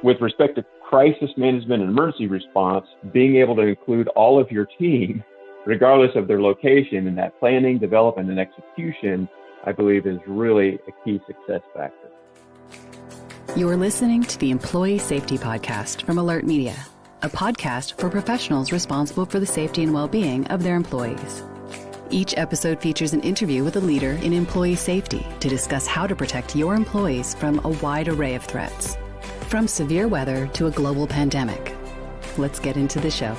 With respect to crisis management and emergency response, being able to include all of your team, regardless of their location, in that planning, development, and execution, I believe is really a key success factor. You're listening to the Employee Safety Podcast from Alert Media, a podcast for professionals responsible for the safety and well-being of their employees. Each episode features an interview with a leader in employee safety to discuss how to protect your employees from a wide array of threats, from severe weather to a global pandemic. Let's get into the show.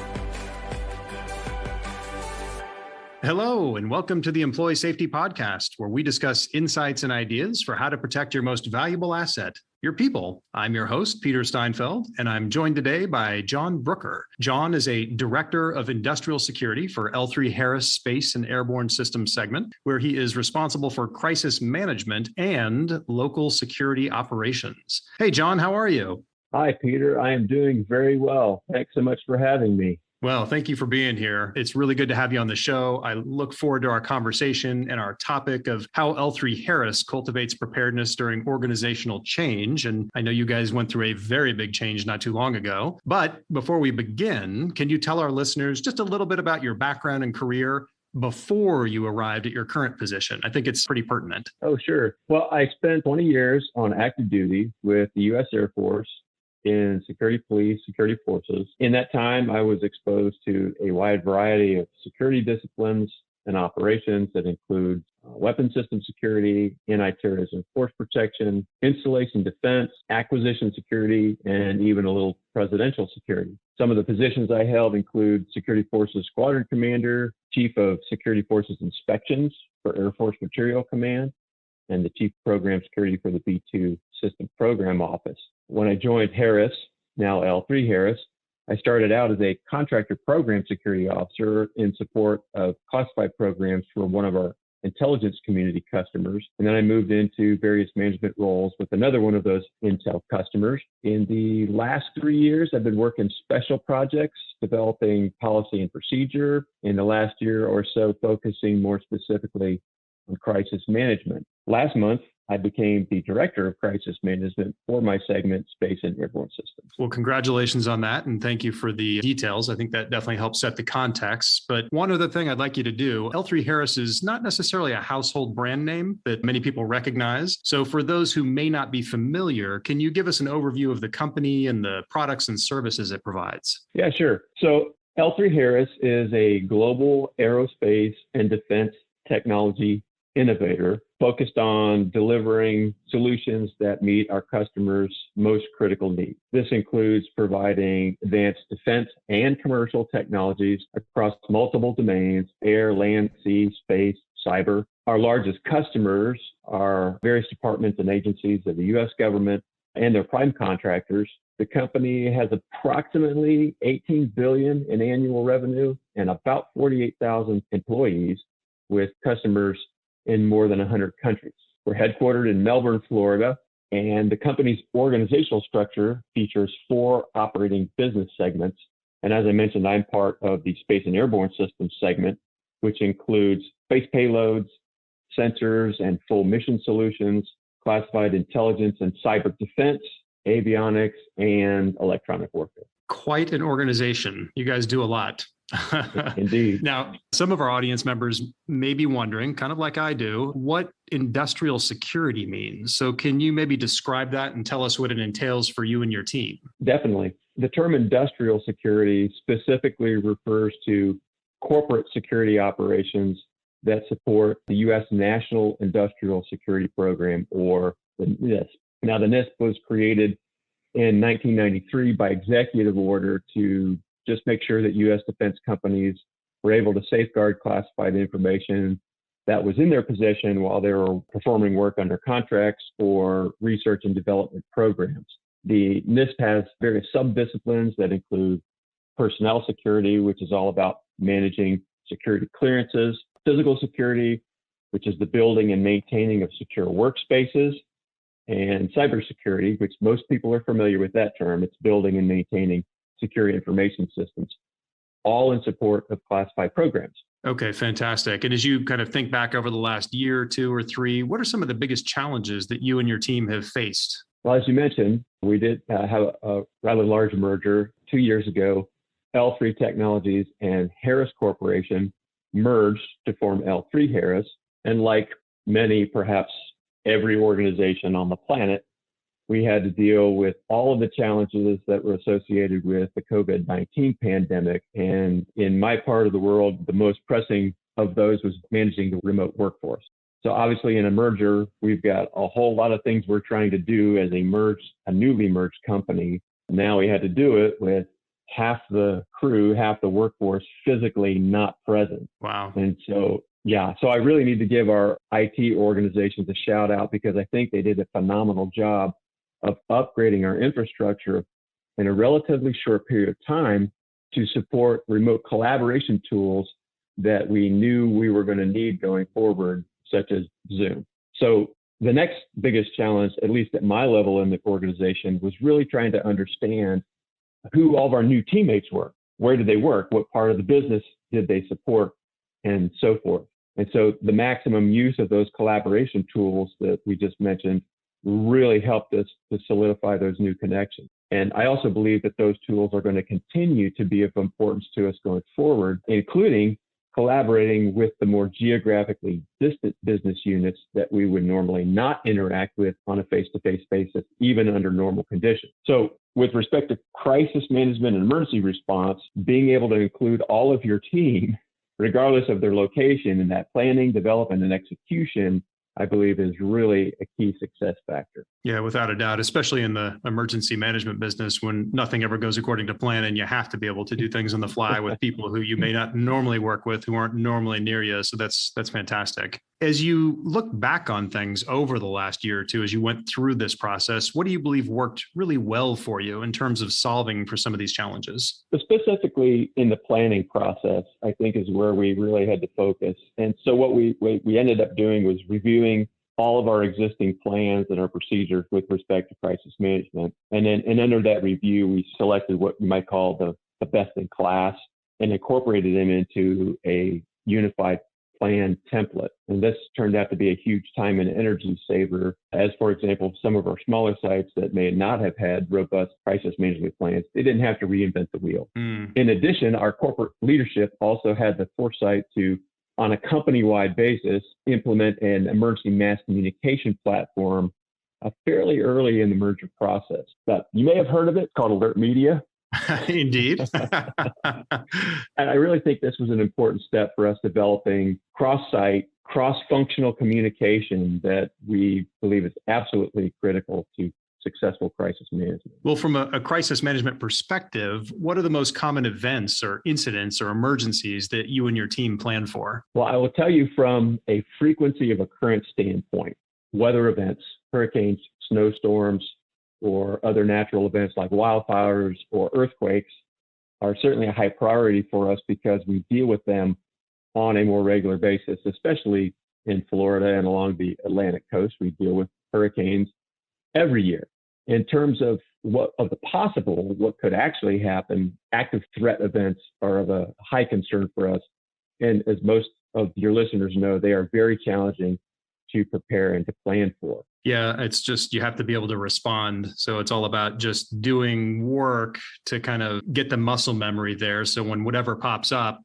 Hello, and welcome to the Employee Safety Podcast, where we discuss insights and ideas for how to protect your most valuable asset, your people. I'm your host, Peter Steinfeld, and I'm joined today by John Brooker. John is a Director of Industrial Security for L3Harris Space and Airborne Systems segment, where he is responsible for crisis management and local security operations. Hey, John, how are you? Hi, Peter. I am doing very well. Thanks so much for having me. Well, thank you for being here. It's really good to have you on the show. I look forward to our conversation and our topic of how L3Harris cultivates preparedness during organizational change. And I know you guys went through a very big change not too long ago. But before we begin, can you tell our listeners just a little bit about your background and career before you arrived at your current position? I think it's pretty pertinent. Oh, sure. Well, I spent 20 years on active duty with the U.S. Air Force in security police, security forces. In that time, I was exposed to a wide variety of security disciplines and operations that include weapon system security, anti-terrorism force protection, installation defense, acquisition security, and even a little presidential security. Some of the positions I held include Security Forces Squadron Commander, Chief of Security Forces Inspections for Air Force Material Command, and the Chief Program Security for the B-2 System Program Office. When I joined Harris, now L3Harris, I started out as a contractor program security officer in support of classified programs for one of our intelligence community customers. And then I moved into various management roles with another one of those intel customers. In the last 3 years, I've been working special projects, developing policy and procedure. In the last year or so, focusing more specifically on crisis management. Last month, I became the Director of Crisis Management for my segment, Space and Airborne Systems. Well, congratulations on that, and thank you for the details. I think that definitely helps set the context. But one other thing I'd like you to do, L3Harris is not necessarily a household brand name that many people recognize. So for those who may not be familiar, can you give us an overview of the company and the products and services it provides? Yeah, sure. So L3Harris is a global aerospace and defense technology innovator focused on delivering solutions that meet our customers' most critical needs. This includes providing advanced defense and commercial technologies across multiple domains: air, land, sea, space, cyber. Our largest customers are various departments and agencies of the U.S. government and their prime contractors. The company has approximately $18 billion in annual revenue and about 48,000 employees, with customers in more than 100 countries. We're headquartered in Melbourne, Florida, and the company's organizational structure features 4 operating business segments. And as I mentioned, I'm part of the Space and Airborne Systems segment, which includes space payloads, sensors and full mission solutions, classified intelligence and cyber defense, avionics, and electronic warfare. Quite an organization. You guys do a lot. Indeed. Now, some of our audience members may be wondering, kind of like I do, what industrial security means. So can you maybe describe that and tell us what it entails for you and your team? Definitely. The term industrial security specifically refers to corporate security operations that support the U.S. National Industrial Security Program, or the NISP. Now, the NISP was created in 1993 by executive order to just make sure that U.S. defense companies were able to safeguard classified information that was in their possession while they were performing work under contracts or research and development programs. The NISP has various sub-disciplines that include personnel security, which is all about managing security clearances, physical security, which is the building and maintaining of secure workspaces, and cybersecurity, which most people are familiar with that term. It's building and maintaining secure information systems, all in support of classified programs. Okay, fantastic. And as you kind of think back over the last year, 2 or 3, what are some of the biggest challenges that you and your team have faced Well, as you mentioned, we did have a rather large merger 2 years ago. L3 Technologies and Harris Corporation merged to form L3Harris. And like many, perhaps every organization on the planet, we had to deal with all of the challenges that were associated with the COVID-19 pandemic. And in my part of the world, the most pressing of those was managing the remote workforce. So obviously in a merger, we've got a whole lot of things we're trying to do as a newly merged company. Now we had to do it with half the crew, half the workforce physically not present. Wow. And so I really need to give our IT organizations a shout out because I think they did a phenomenal job of upgrading our infrastructure in a relatively short period of time to support remote collaboration tools that we knew we were going to need going forward, such as Zoom. So the next biggest challenge, at least at my level in the organization, was really trying to understand who all of our new teammates were. Where did they work? What part of the business did they support? And so forth. And so the maximum use of those collaboration tools that we just mentioned really helped us to solidify those new connections. And I also believe that those tools are going to continue to be of importance to us going forward, including collaborating with the more geographically distant business units that we would normally not interact with on a face-to-face basis, even under normal conditions. So with respect to crisis management and emergency response, being able to include all of your team, regardless of their location, in that planning, development, and execution, I believe is really a key success factor. Yeah, without a doubt, especially in the emergency management business when nothing ever goes according to plan and you have to be able to do things on the fly with people who you may not normally work with, who aren't normally near you. So that's fantastic. As you look back on things over the last year or two, as you went through this process, what do you believe worked really well for you in terms of solving for some of these challenges? Specifically in the planning process, I think is where we really had to focus. And so what we ended up doing was reviewing all of our existing plans and our procedures with respect to crisis management. And under that review, we selected what you might call the best in class and incorporated them into a unified plan template. And this turned out to be a huge time and energy saver, as, for example, some of our smaller sites that may not have had robust crisis management plans, they didn't have to reinvent the wheel. In addition, our corporate leadership also had the foresight to, on a company-wide basis, implement an emergency mass communication platform fairly early in the merger process. But you may have heard of it, it's called Alert Media. Indeed. And I really think this was an important step for us developing cross-site, cross-functional communication that we believe is absolutely critical to successful crisis management. Well, from a crisis management perspective, what are the most common events or incidents or emergencies that you and your team plan for? Well, I will tell you from a frequency of occurrence standpoint, weather events, hurricanes, snowstorms, or other natural events like wildfires or earthquakes are certainly a high priority for us because we deal with them on a more regular basis, especially in Florida and along the Atlantic coast. We deal with hurricanes every year. In terms of what could actually happen, active threat events are of a high concern for us. And as most of your listeners know, they are very challenging to prepare and to plan for. Yeah, it's just you have to be able to respond. So it's all about just doing work to kind of get the muscle memory there. So when whatever pops up,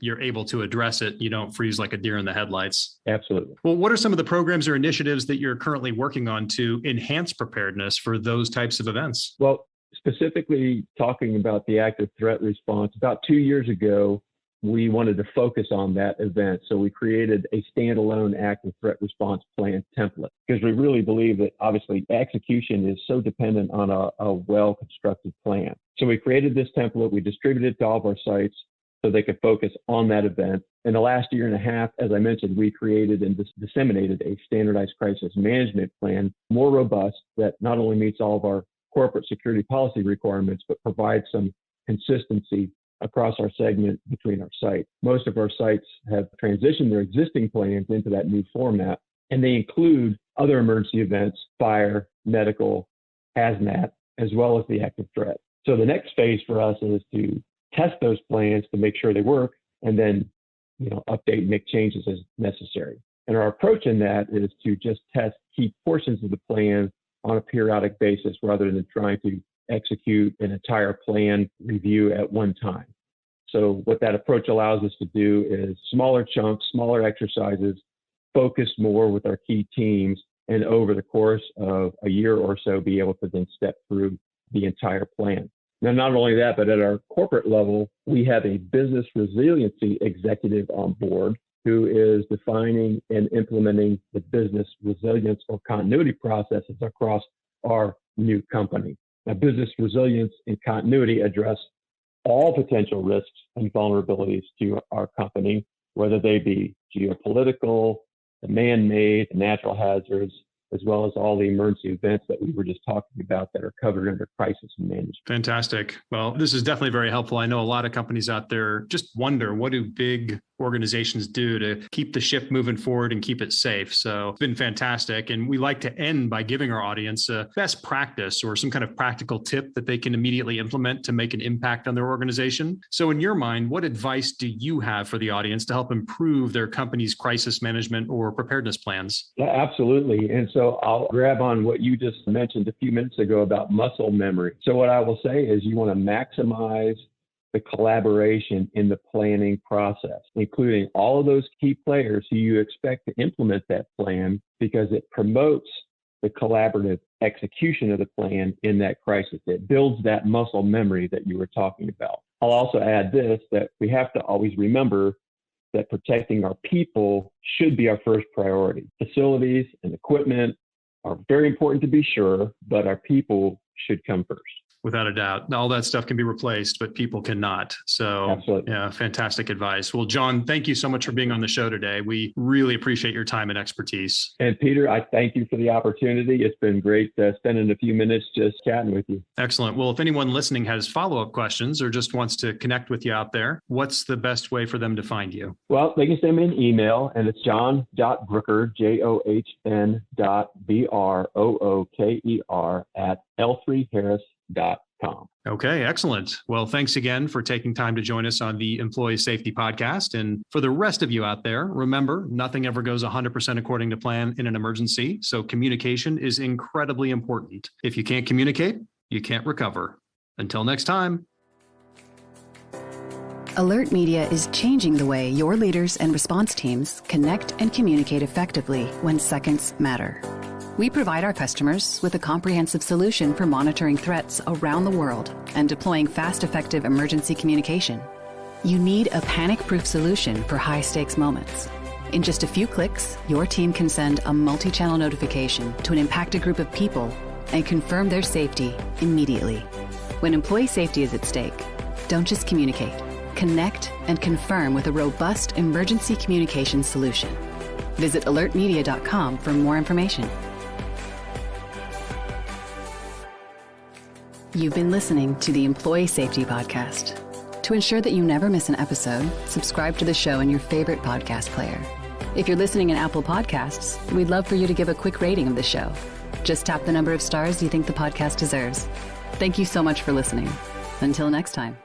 you're able to address it. You don't freeze like a deer in the headlights. Absolutely. Well, what are some of the programs or initiatives that you're currently working on to enhance preparedness for those types of events? Well, specifically talking about the active threat response, about 2 years ago, we wanted to focus on that event. So we created a standalone active threat response plan template because we really believe that obviously execution is so dependent on a well-constructed plan. So we created this template, we distributed it to all of our sites so they could focus on that event. In the last year and a half, as I mentioned, we created and disseminated a standardized crisis management plan, more robust, that not only meets all of our corporate security policy requirements, but provides some consistency across our segment between our sites. Most of our sites have transitioned their existing plans into that new format, and they include other emergency events, fire, medical, hazmat, as well as the active threat. So the next phase for us is to test those plans to make sure they work, and then update and make changes as necessary. And our approach in that is to just test key portions of the plan on a periodic basis rather than trying to execute an entire plan review at one time. So what that approach allows us to do is smaller chunks, smaller exercises, focus more with our key teams, and over the course of a year or so, be able to then step through the entire plan. Now, not only that, but at our corporate level, we have a business resiliency executive on board who is defining and implementing the business resilience or continuity processes across our new company. Now, business resilience and continuity address all potential risks and vulnerabilities to our company, whether they be geopolitical, the man-made, the natural hazards, as well as all the emergency events that we were just talking about that are covered under crisis management. Fantastic. Well, this is definitely very helpful. I know a lot of companies out there just wonder, what do big organizations do to keep the ship moving forward and keep it safe? So it's been fantastic. And we like to end by giving our audience a best practice or some kind of practical tip that they can immediately implement to make an impact on their organization. So in your mind, what advice do you have for the audience to help improve their company's crisis management or preparedness plans? Yeah, absolutely. And so I'll grab on what you just mentioned a few minutes ago about muscle memory. So what I will say is you want to maximize the collaboration in the planning process, including all of those key players who you expect to implement that plan, because it promotes the collaborative execution of the plan in that crisis. It builds that muscle memory that you were talking about. I'll also add this, that we have to always remember that protecting our people should be our first priority. Facilities and equipment are very important to be sure, but our people should come first. Without a doubt. All that stuff can be replaced, but people cannot. So, absolutely. Yeah, fantastic advice. Well, John, thank you so much for being on the show today. We really appreciate your time and expertise. And Peter, I thank you for the opportunity. It's been great spending a few minutes just chatting with you. Excellent. Well, if anyone listening has follow-up questions or just wants to connect with you out there, what's the best way for them to find you? Well, they can send me an email, and it's john.brooker, john.brooker at L3Harris.com. Okay, excellent. Well, thanks again for taking time to join us on the Employee Safety Podcast. And for the rest of you out there, remember, nothing ever goes 100% according to plan in an emergency. So communication is incredibly important. If you can't communicate, you can't recover. Until next time. Alert Media is changing the way your leaders and response teams connect and communicate effectively when seconds matter. We provide our customers with a comprehensive solution for monitoring threats around the world and deploying fast, effective emergency communication. You need a panic-proof solution for high-stakes moments. In just a few clicks, your team can send a multi-channel notification to an impacted group of people and confirm their safety immediately. When employee safety is at stake, don't just communicate. Connect and confirm with a robust emergency communication solution. Visit alertmedia.com for more information. You've been listening to the Employee Safety Podcast. To ensure that you never miss an episode, subscribe to the show in your favorite podcast player. If you're listening in Apple Podcasts, we'd love for you to give a quick rating of the show. Just tap the number of stars you think the podcast deserves. Thank you so much for listening. Until next time.